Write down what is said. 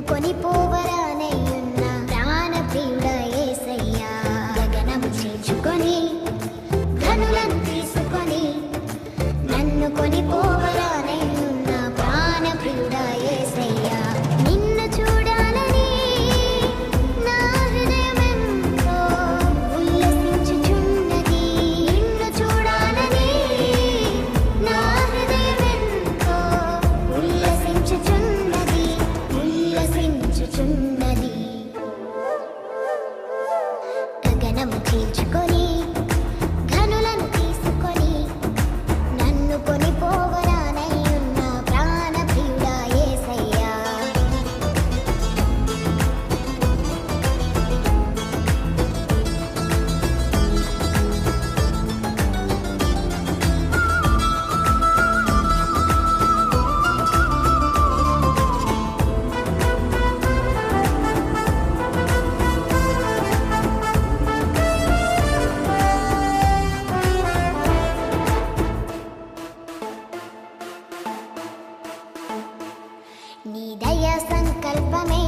కొనిపోవరానయ్యున్న ప్రాణప్రియుడా యేసయ్యా గగనము చేర్చుకొని ధనులను తీసుకొని నన్ను కొనిపోవరానయ్యున్న ప్రాణప్రియుడా యేసయ్యా నిన్ను చూడాలని నా హృదయమెంతో ఉల్లసించుచున్నది నిన్ను చూడాలని నా హృదయమెంతో ఉల్లసించుచున్నది గగనము చీల్చుకొని ధనులను తీసుకొని నన్ను కొనిపోవరానయ్యున్న ప్రాణప్రియుడా యేసయ్యా నీ దయా సంకల్పమే